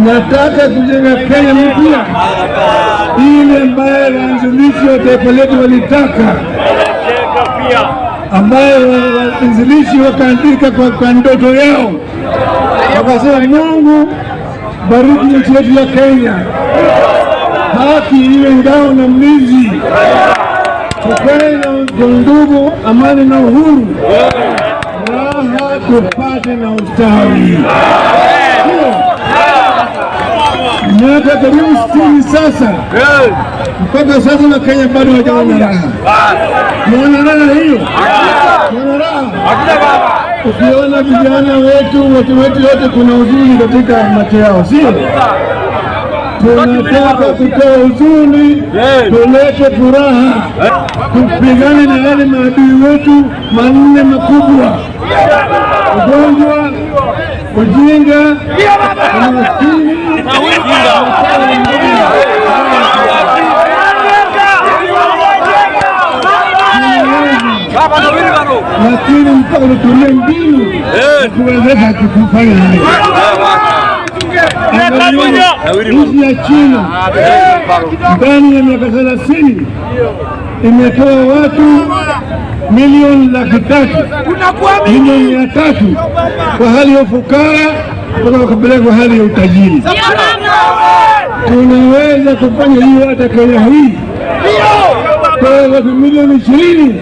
Nataka kujenga Kenya mpya ile ambayo waanzilishi wa taifa letu walitaka, ambayo waanzilishi wakaandika kwa ndoto yao, wakasema Mungu bariki nchi yetu ya Kenya, haki iwe ngao na mlinzi, tukae na ndugu, amani na uhuru, raha tupate na ustawi. Miaka karibu 60 sasa, mpaka sasa na Kenya bado hajaona raha. Mwana raha hiyo, mwana raha. Ukiona vijana wetu, watu wetu wote kuna huzuni katika macho yao, sio? Tunataka kutoa huzuni, tulete furaha, tupigane na wale maadui wetu manne makubwa: ugonjwa, ujinga, umaskini lakini mpaka tutumie mbinu kuwezesha kufanya hayo. Nchi ya China ndani ya miaka 30 imetoa watu milioni 300,000, milioni 300 kwa hali ya ufukara mpaka wakapeleka kwa hali ya utajiri. Tunaweza kufanya hiyo hata Kenya hii, kwa watu milioni 20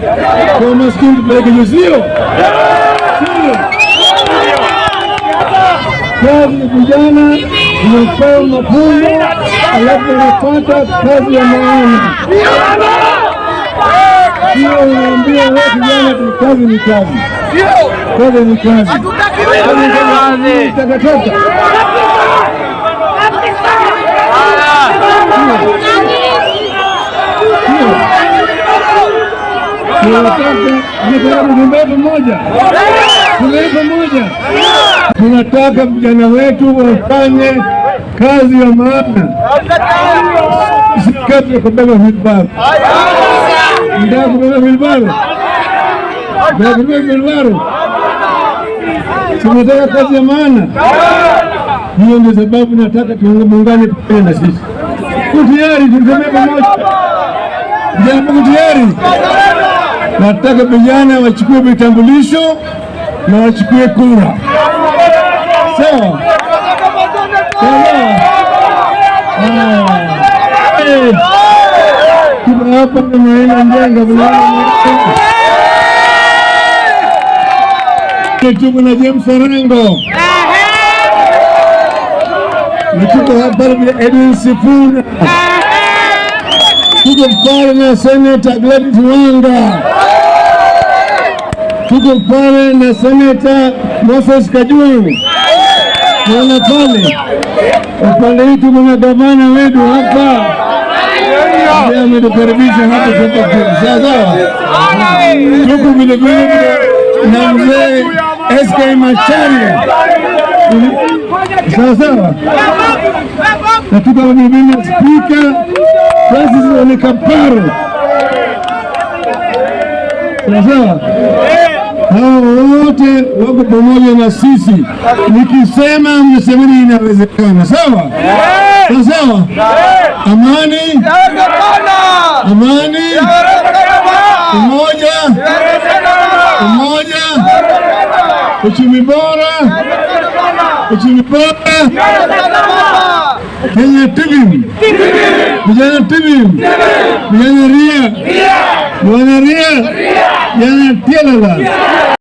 kwa maskini tupeleke juu, sio? Kazi ya vijana inapewa mafunzo, alafu wanapata kazi ya maana. Sio unaambia watu vijana kazi ni kazi, kazi ni kazi, takataka. Tunataka vijana wetu wafanye kazi ya maana, sikati ya kubeba wilbaro. Ndio kubeba wilbaro, ndio kubeba wilbaro. Tunataka kazi ya maana. Hiyo ndio sababu nataka tuungane pamoja na sisi. Tayari tutembee pamoja. Vijana tayari. Nataka vijana wachukue vitambulisho na wachukue kura. Sawa? Tuko hapa na Maina Njenga vijana. Tuko na James Orengo. Tuko hapa na Edwin Sifuna. Tuko pale na Senator Gladys Wanga. Tuko pale na Senator Moses Kajwang'. Tunaona pale upande hii tuko na gavana wetu hapa, ndiye ametukaribisha hapa kwa sasa. Tuko vile vile na mzee SK Macharia, sawa. Na tuko vile vile Speaker Francis Ole Kaparo, sawa. Hao wote wako pamoja na sisi. Nikisema mnasemeni inawezekana, sawa? Sawa? Amani, amani, umoja, umoja, uchumi bora, uchumi bora. Kenya TV, vijana TV, vijana ria, vijana ria, vijana tialala.